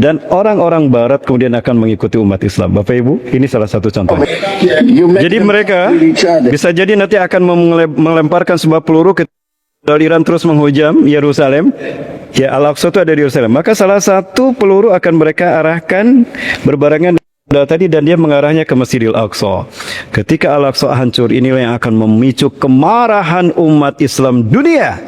dan orang-orang Barat kemudian akan mengikuti umat Islam. Bapak Ibu, ini salah satu contoh. Jadi mereka bisa jadi nanti akan melemparkan sebuah peluru ke Iran terus menghujam Yerusalem. Ya, Al-Aqsa itu ada di Yerusalem. Maka salah satu peluru akan mereka arahkan berbarengan tadi dan dia mengarahnya ke Masjidil Aqsa. Ketika Al-Aqsa hancur, inilah yang akan memicu kemarahan umat Islam dunia.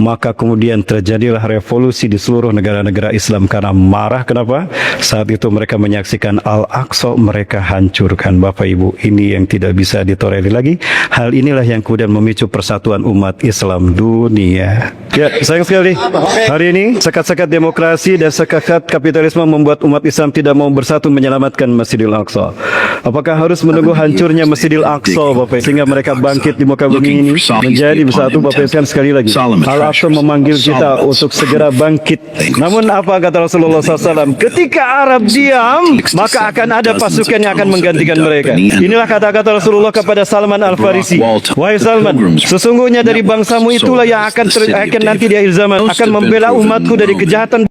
Maka kemudian terjadilah revolusi di seluruh negara-negara Islam karena marah. Kenapa? Saat itu mereka menyaksikan Al-Aqsa mereka hancurkan. Bapak Ibu, ini yang tidak bisa ditolerir lagi. Hal inilah yang kemudian memicu persatuan umat Islam dunia. Ya, sayang sekali. Hari ini sekat-sekat demokrasi dan sekat kapitalisme membuat umat Islam tidak mau bersatu menyelamatkan Masjidil Aqsa. Apakah harus menunggu hancurnya Masjidil Aqsa, Bapak, sehingga mereka bangkit di muka bumi ini menjadi bersatu, Bapak sekali lagi? Al-Aqsa memanggil kita untuk segera bangkit. Namun apa kata Rasulullah SAW? Ketika Arab diam, maka akan ada pasukan yang akan menggantikan mereka. Inilah kata-kata Rasulullah kepada Salman Al-Farisi. Wahai Salman, sesungguhnya dari bangsamu itulah yang akan nanti di akhir zaman akan membela umatku dari kejahatan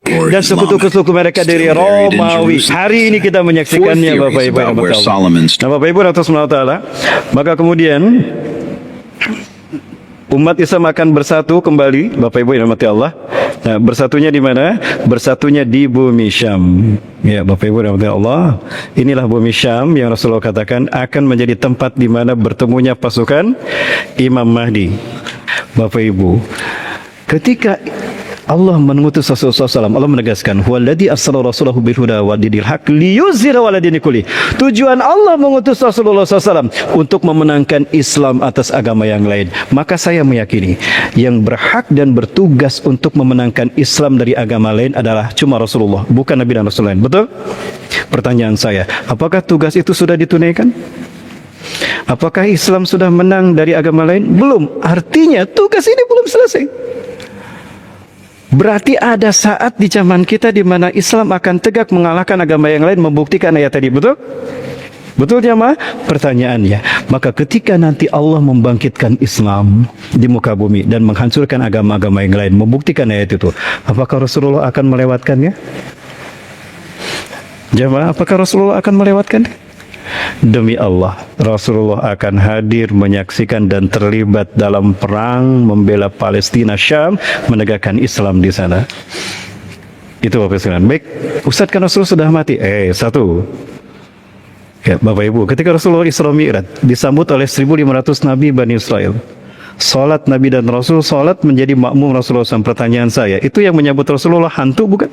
dan sekutu-sekutu mereka dari Romawi. Hari ini kita menyaksikannya, Bapak Ibu. Nah, Bapak Ibu Rasulullah, maka kemudian umat Islam akan bersatu kembali, Bapak Ibu yang dirahmati Allah. Nah, bersatunya di mana? Bersatunya di bumi Syam. Ya, Bapak Ibu yang dirahmati Allah. Inilah bumi Syam yang Rasulullah katakan akan menjadi tempat di mana bertemunya pasukan Imam Mahdi. Bapak Ibu, ketika Allah mengutus Rasulullah SAW, Allah menegaskan, "Huwallazi arsala rasulahu bil huda wa dinil haq liyuzhirahu 'ala dini kulli." Tujuan Allah mengutus Rasulullah SAW untuk memenangkan Islam atas agama yang lain. Maka saya meyakini yang berhak dan bertugas untuk memenangkan Islam dari agama lain adalah cuma Rasulullah, bukan Nabi dan Rasul lain. Betul? Pertanyaan saya, apakah tugas itu sudah ditunaikan? Apakah Islam sudah menang dari agama lain? Belum. Artinya tugas ini belum selesai. Berarti ada saat di zaman kita di mana Islam akan tegak mengalahkan agama yang lain, membuktikan ayat tadi. Betul? Betul jemaah? Pertanyaannya, maka ketika nanti Allah membangkitkan Islam di muka bumi dan menghancurkan agama-agama yang lain, membuktikan ayat itu, apakah Rasulullah akan melewatkannya? Jemaah, apakah Rasulullah akan melewatkannya? Demi Allah, Rasulullah akan hadir menyaksikan dan terlibat dalam perang membela Palestina, Syam, menegakkan Islam di sana. Itu Bapak sekalian. Baik, Ustaz kan Rasul sudah mati. Satu. Ya, Bapak Ibu, ketika Rasulullah Isra Mi'raj disambut oleh 1.500 Nabi Bani Israel. Salat Nabi dan Rasul, salat menjadi makmum Rasulullah SAW. Pertanyaan saya, itu yang menyambut Rasulullah hantu bukan?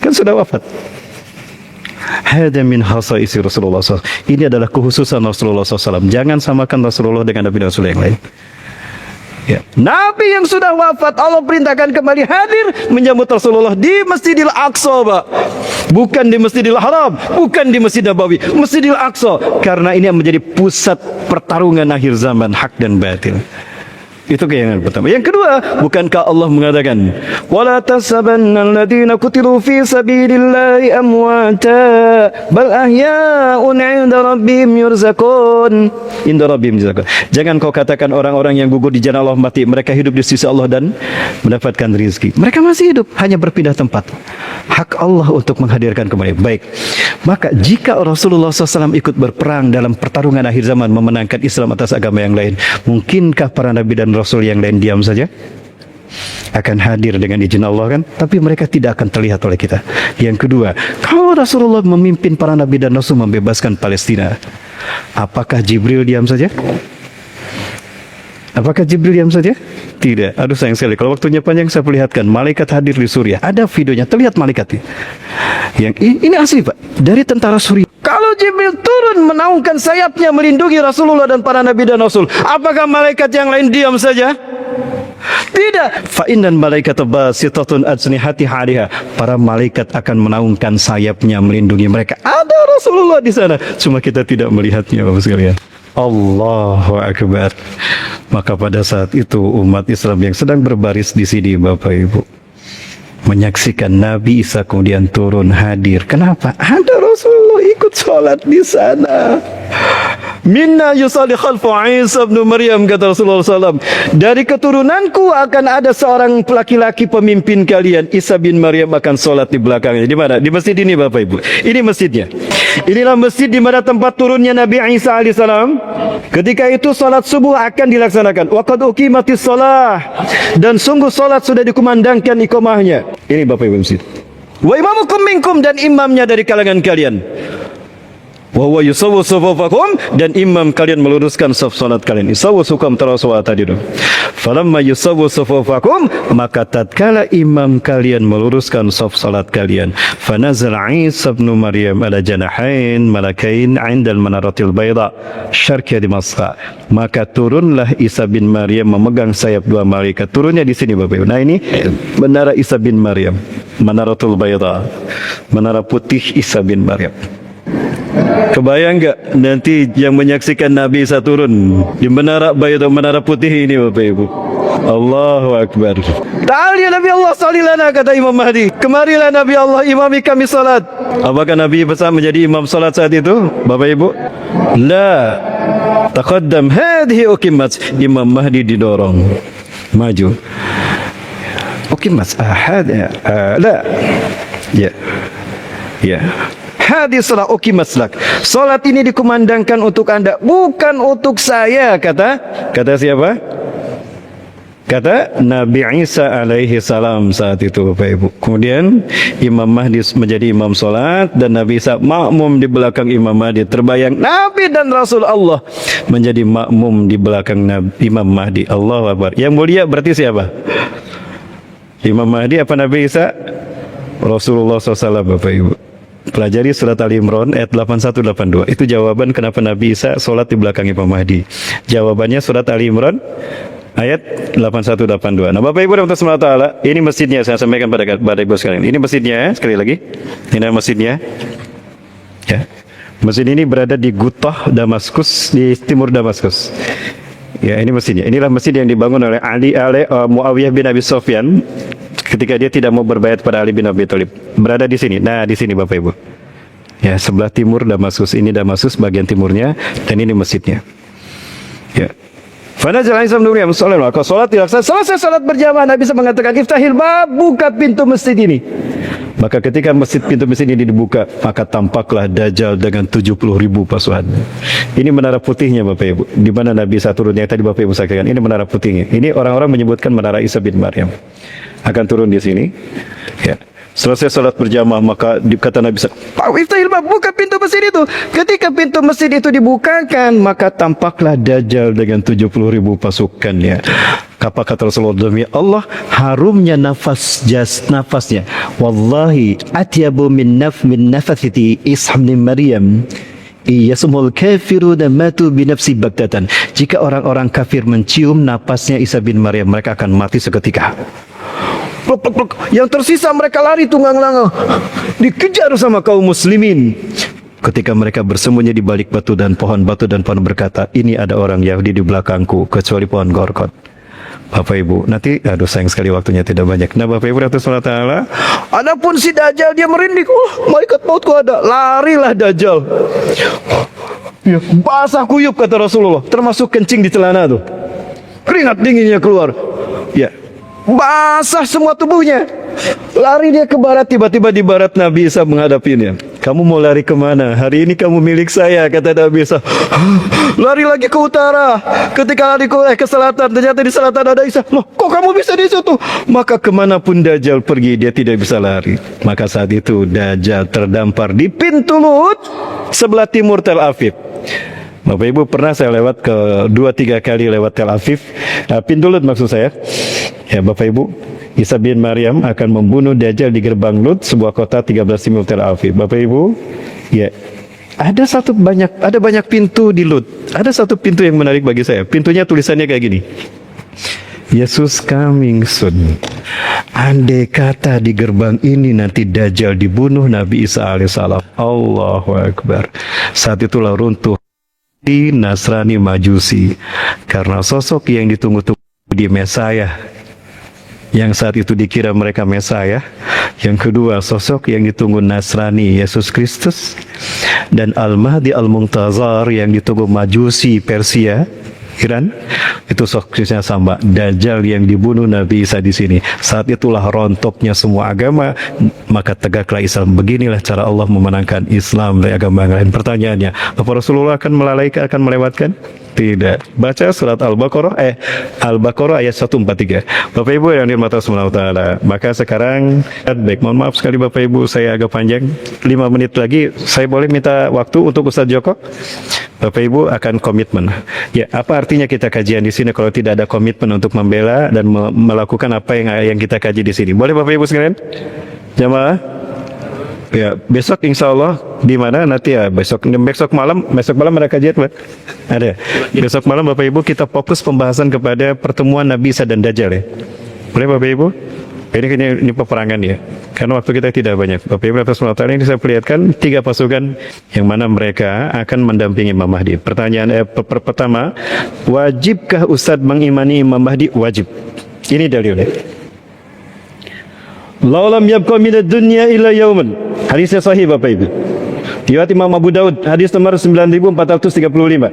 Kan sudah wafat. Hada min khasaisi Rasulullah SAW. Ini adalah kekhususan Rasulullah SAW. Jangan samakan Rasulullah dengan Nabi dan Rasul yang lain. Ya. Nabi yang sudah wafat Allah perintahkan kembali hadir menyambut Rasulullah di Masjidil Aqsa, Pak. Bukan di Masjidil Haram, bukan di Masjid Nabawi, Masjidil Aqsa. Karena ini menjadi pusat pertarungan akhir zaman, hak dan batil. Itu yang pertama. Yang kedua, bukankah Allah mengatakan, "Wala tasabannal ladzina qutilu fi sabilillahi amwata bal ahya'un 'inda rabbihim yurzaqun." Inda rabbihim yurzaqun. Jangan kau katakan orang-orang yang gugur di jalan Allah mati, mereka hidup di sisi Allah dan mendapatkan rezeki. Mereka masih hidup, hanya berpindah tempat. Hak Allah untuk menghadirkan kembali. Baik. Maka jika Rasulullah SAW ikut berperang dalam pertarungan akhir zaman memenangkan Islam atas agama yang lain, mungkinkah para nabi dan Rasul yang lain diam saja? Akan hadir dengan izin Allah kan? Tapi mereka tidak akan terlihat oleh kita. Yang kedua, kalau Rasulullah memimpin para nabi dan Rasul membebaskan Palestina, apakah Jibril diam saja? Apakah Jibril diam saja? Tidak. Aduh sayang sekali. Kalau waktunya panjang saya perlihatkan. Malaikat hadir di Suriah. Ada videonya. Terlihat malaikatnya. Yang ini asli Pak. Dari tentara Suriah. Kalau Jibril turun menaungkan sayapnya melindungi Rasulullah dan para nabi dan Rasul, apakah malaikat yang lain diam saja? Tidak. Fa'innan malaikat basitatun ajnihatiha 'alaiha. Para malaikat akan menaungkan sayapnya melindungi mereka. Ada Rasulullah di sana. Cuma kita tidak melihatnya Bapak sekalian. Allahu Akbar. Maka pada saat itu umat Islam yang sedang berbaris di sini Bapak Ibu menyaksikan Nabi Isa kemudian turun hadir. Kenapa? Ada Rasulullah ikut sholat di sana. Minna yusalli khalfu Isa bin Maryam, kata Rasulullah SAW. Dari keturunanku akan ada seorang laki-laki pemimpin kalian. Isa bin Maryam akan sholat di belakangnya. Di mana? Di masjid ini Bapak Ibu. Ini masjidnya. Inilah masjid di mana tempat turunnya Nabi Isa alaihissalam. Ketika itu salat subuh akan dilaksanakan. Wa qad uqimatis shalah. Dan sungguh salat sudah dikumandangkan iqamahnya. Ini Bapak Ibu masjid. Wa imamukum minkum, dan imamnya dari kalangan kalian. Wa huwa yusawwu sufufakum, dan imam kalian meluruskan saf salat kalian. Isawwu sukam tarasawa tadi. Falamma yusawwu sufufakum, maka tatkala imam kalian meluruskan saf salat kalian, fanazal Isa ibn Maryam ala janahain malakain 'inda al-manaratil bayda syarqi Dimashq. Maka turunlah Isa bin Maryam memegang sayap dua malaikat. Turunnya di sini Bapak Ibu. Nah, ini menara Isa bin Maryam, Manaratul Bayda, menara putih Isa bin Maryam. Kebayang nggak nanti yang menyaksikan Nabi Isa turun di menara Bayda, menara putih ini Bapak Ibu? Allahu Akbar. Ta'al ya Nabi Allah salli lana, kata Imam Mahdi. Kemarilah Nabi Allah, imami kami salat. Apakah Nabi Isa menjadi imam salat saat itu Bapak Ibu? La. Taqaddam hadhihi ukimat. Imam Mahdi didorong maju. Ukimat ahad la. Ya. Ya. Hadis salat ukimat lak. Salat ini dikumandangkan untuk Anda, bukan untuk saya, kata siapa? Kata Nabi Isa alaihi salam saat itu Bapak Ibu. Kemudian Imam Mahdi menjadi imam salat dan Nabi Isa makmum di belakang Imam Mahdi. Terbayang Nabi dan Rasul Allah menjadi makmum di belakang Imam Mahdi. Allahu Akbar. Yang mulia berarti siapa? Imam Mahdi apa Nabi Isa? Rasulullah SAW Bapak Ibu. Pelajari surat Ali Imran ayat 8182. Itu jawaban kenapa Nabi Isa sholat di belakang Imam Mahdi. Jawabannya surat Ali Imran ayat 8182. Nah, Bapak Ibu rahmatullahi taala, ini masjidnya, saya sampaikan pada Ibu sekalian. Ini masjidnya, sekali lagi. Ini masjidnya. Ya. Masjid ini berada di Gutah Damaskus, di timur Damaskus. Ya, ini masjidnya. Inilah masjid yang dibangun oleh Muawiyah bin Abi Sufyan ketika dia tidak mau berbayat pada Ali bin Abi Thalib. Berada di sini. Nah, di sini Bapak Ibu. Ya, sebelah timur Damaskus. Ini Damaskus bagian timurnya, dan ini masjidnya. Ya. Fanazal Isa bin Maryam sallallahu alaihi wasallam, dilaksanakan. Selesai salat berjamaah, Nabi bisa mengatakan, "Iftahil bab," buka pintu masjid ini. Maka ketika pintu masjid ini dibuka, maka tampaklah Dajjal dengan 70.000 pasukan. Ini menara putihnya Bapak Ibu, di mana Nabi Isa turun. Yang tadi Bapak Ibu saksikan, ini menara putihnya. Ini orang-orang menyebutkan menara Isa bin Maryam. Akan turun di sini. Ya. Selesai salat berjamaah, maka kata Nabi Isa, "Iftahil bab," buka pintu masjid itu. Ketika pintu masjid itu dibukakan, maka tampaklah Dajjal dengan 70.000 pasukannya. Apa kata Rasulullah? Demi Allah, harumnya nafasnya. Wallahi atyabu min nafasiti Isa bin Maryam. Yasmul kafiruna matu binafsi bagdatan. Jika orang-orang kafir mencium napasnya Isa bin Maryam, mereka akan mati seketika. Yang tersisa mereka lari tunggang-langgang, dikejar sama kaum muslimin. Ketika mereka bersembunyi di balik batu dan pohon berkata, "Ini ada orang Yahudi di belakangku, kecuali pohon gorkot." Bapak Ibu, nanti sayang sekali waktunya tidak banyak. Nah, Bapak Ibu rahmatullahi taala, adapun si Dajjal dia merinding, malaikat mautku ada. Larilah Dajjal. Ya, basah kuyup kata Rasulullah, termasuk kencing di celana tuh. Keringat dinginnya keluar. Ya. Basah semua tubuhnya. Lari dia ke barat, tiba-tiba di barat Nabi Isa menghadapinya. "Kamu mau lari kemana? Hari ini kamu milik saya," kata Nabi Isa. Lari lagi ke utara. Ketika lari ke selatan, ternyata di selatan ada Isa. "Loh, kok kamu bisa di situ?" Maka kemanapun Dajjal pergi, dia tidak bisa lari. Maka saat itu Dajjal terdampar di pintu Lut sebelah timur Tel Aviv. Bapak Ibu, pernah saya lewat ke 2-3 kali lewat Tel Aviv, pintu Lut maksud saya. Ya Bapak Ibu, Isa bin Maryam akan membunuh Dajjal di gerbang Lut, sebuah kota 13 mil Tel Aviv. Bapak Ibu, ya ada banyak pintu di Lut. Ada satu pintu yang menarik bagi saya. Pintunya tulisannya kayak gini, Yesus coming soon. Andai kata di gerbang ini nanti Dajjal dibunuh Nabi Isa alaihissalam. Allahu Akbar. Saat itulah runtuh di Nasrani Majusi, karena sosok yang ditunggu-tunggu di Mesaya, yang saat itu dikira mereka Mesaya. Yang kedua, sosok yang ditunggu Nasrani, Yesus Kristus. Dan Al-Mahdi Al-Muntazar yang ditunggu Majusi Persia, Iran. Itu sosoknya sama, Dajjal yang dibunuh Nabi Isa di sini. Saat itulah rontoknya semua agama, maka tegaklah Islam. Beginilah cara Allah memenangkan Islam dari agama yang lain. Pertanyaannya, apa Rasulullah akan melewatkan? Tidak. Baca surat Al-Baqarah ayat 143. Bapak Ibu yang dirahmati Allah Subhanahu wa taala. Maka sekarang baik, mohon maaf sekali Bapak Ibu, saya agak panjang. 5 menit lagi saya boleh minta waktu untuk Ustaz Joko? Bapak Ibu akan komitmen. Ya, apa artinya kita kajian di sini kalau tidak ada komitmen untuk membela dan melakukan apa yang kita kaji di sini? Boleh Bapak Ibu sekalian? Jamaah? Ya, besok insya Allah di mana nanti ya besok malam ada kajian Pak? Ada. Besok malam Bapak Ibu kita fokus pembahasan kepada pertemuan Nabi Isa dan Dajjal ya. Boleh Bapak Ibu? Ini peperangan ya. Karena waktu kita tidak banyak. Bapak Ibu atas ini saya perlihatkan 3 pasukan yang mana mereka akan mendampingi Imam Mahdi. Pertanyaan pertama, wajibkah Ustadz mengimani Imam Mahdi? Wajib. Ini dalilnya. Laulam yabqa minad dunya illa yauman. Hadisnya sahih Bapak Ibu. Riwayat Imam Abu Daud, hadis nomor 9435.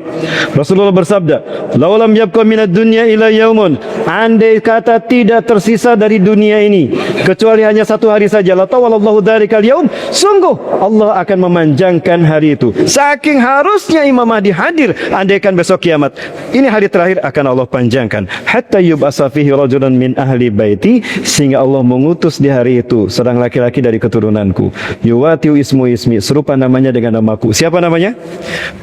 Rasulullah bersabda, "Laulam yabqa minad dunya illa yaumun." Andai kata tidak tersisa dari dunia ini kecuali hanya 1 hari saja, la tawallahu dzarikal yaum, sungguh Allah akan memanjangkan hari itu. Saking harusnya Imam Mahdi hadir andaikan besok kiamat. Ini hari terakhir akan Allah panjangkan. Hatta yub'asa fihi rajulun min ahli baiti, sehingga Allah mengutus di hari itu seorang laki-laki dari keturunanku. Yuwatiu ismi, serupa namanya dengan namaku. Siapa namanya?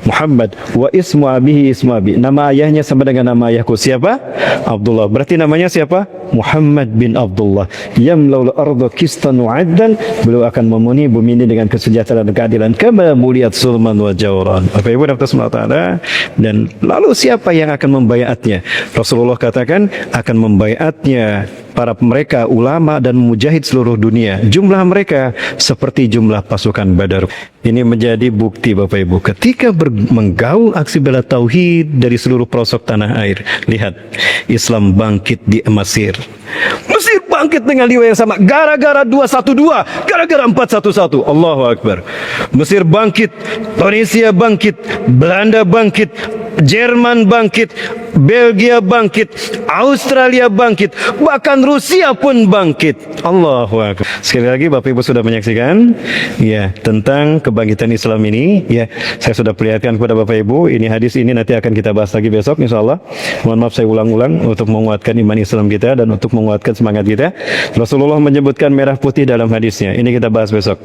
Muhammad. Wa ismu abihi ismu abi. Nama ayahnya sama dengan nama ayahku. Siapa? Abdullah. Berarti namanya siapa? Muhammad bin Abdullah. Yamlaul arda qistan wa 'adlan. Beliau akan memenuhi bumi ini dengan kesejahteraan dan keadilan. Kama muliyat sulman wa jawran. Bapak Ibu taala. Dan lalu siapa yang akan membaiatnya? Rasulullah katakan akan membaiatnya para mereka ulama dan mujahid seluruh dunia. Jumlah mereka seperti jumlah pasukan Badar. Ini menjadi bukti Bapak Ibu ketika menggaul aksi bela tauhid dari seluruh pelosok tanah air. Lihat, Islam bangkit di Mesir. Mesir bangkit dengan liwa yang sama gara-gara 212, gara-gara 411. Allahu Akbar. Mesir bangkit, Tunisia bangkit, Belanda bangkit, Jerman bangkit, Belgia bangkit, Australia bangkit, bahkan Rusia pun bangkit. Allahu Akbar. Sekali lagi Bapak Ibu sudah menyaksikan ya tentang kebangkitan Islam ini ya. Saya sudah perlihatkan kepada Bapak Ibu. Ini hadis ini nanti akan kita bahas lagi besok insyaallah. Mohon maaf saya ulang-ulang untuk menguatkan iman Islam kita dan untuk menguatkan semangat kita. Rasulullah menyebutkan merah putih dalam hadisnya. Ini kita bahas besok.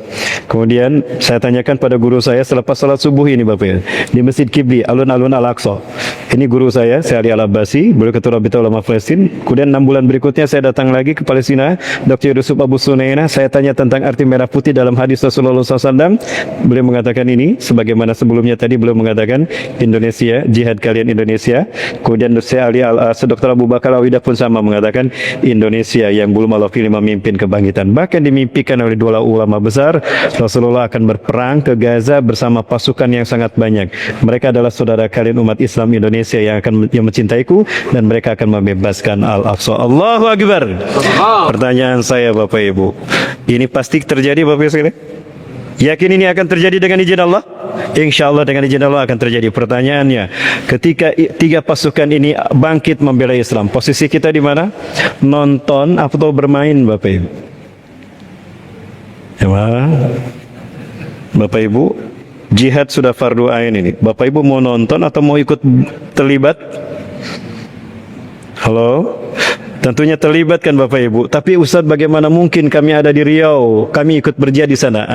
Kemudian saya tanyakan pada guru saya selepas salat subuh ini Bapak Ibu di Masjid Qibli alun-alun Al-Aqsa. Ini guru saya Ali Al-Abbasi, beliau ketua Rabita Ulama Palestina. Kemudian 6 bulan berikutnya saya datang lagi ke Palestina, Dr. Yusuf Abu Sunaina. Saya tanya tentang arti merah putih dalam hadis Rasulullah SAW. Beliau mengatakan ini, sebagaimana sebelumnya tadi beliau mengatakan Indonesia, jihad kalian Indonesia. Kemudian Dr. Abu Bakar Awidah pun sama mengatakan Indonesia yang belum Allah pilih memimpin kebangkitan. Bahkan dimimpikan oleh 2 ulama besar, Rasulullah akan berperang ke Gaza bersama pasukan yang sangat banyak. Mereka adalah saudara kalian umat Islam Indonesia yang mencintaiku dan mereka akan membebaskan Al-Aqsa. Allahu Akbar. Pertanyaan saya Bapak Ibu, ini pasti terjadi Bapak Ibu sekalian? Yakin ini akan terjadi dengan izin Allah? Insya Allah dengan izin Allah akan terjadi. Pertanyaannya, ketika 3 pasukan ini bangkit membela Islam, posisi kita di mana? Nonton atau bermain Bapak Ibu? Ya, Bapak Ibu, jihad sudah fardu ain ini. Bapak Ibu mau nonton atau mau ikut terlibat? Halo? Tentunya terlibat kan Bapak Ibu. Tapi Ustaz, bagaimana mungkin kami ada di Riau, kami ikut berjihad di sana?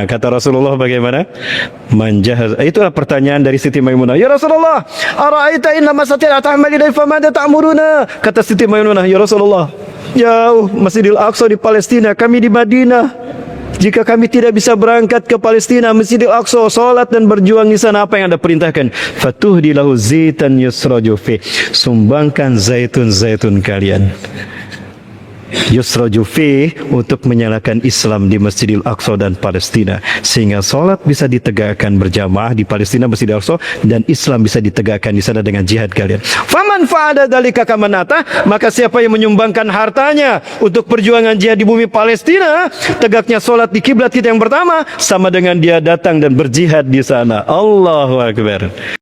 Kata Rasulullah bagaimana? Manjahaz. Itulah pertanyaan dari Siti Maimunah. Ya Rasulullah, ara'aita inna masatila ta'amali dari famada ta'muruna. Kata Siti Maimunah, ya Rasulullah, jauh Masjidil Aqsa di Palestina, kami di Madinah. Jika kami tidak bisa berangkat ke Palestina, Masjidil Aqsa, salat dan berjuang di sana, apa yang Anda perintahkan? Fatuhdi lahu zaitan yusraju fi. Sumbangkan zaitun kalian. Yusraju fi, untuk menyalakan Islam di Masjidil Aqsa dan Palestina, sehingga salat bisa ditegakkan berjamaah di Palestina Masjidil Aqsa dan Islam bisa ditegakkan di sana dengan jihad kalian. Faman fa'ada dzalika kamanata, maka siapa yang menyumbangkan hartanya untuk perjuangan jihad di bumi Palestina, tegaknya salat di kiblat kita yang pertama, sama dengan dia datang dan berjihad di sana. Allahu Akbar.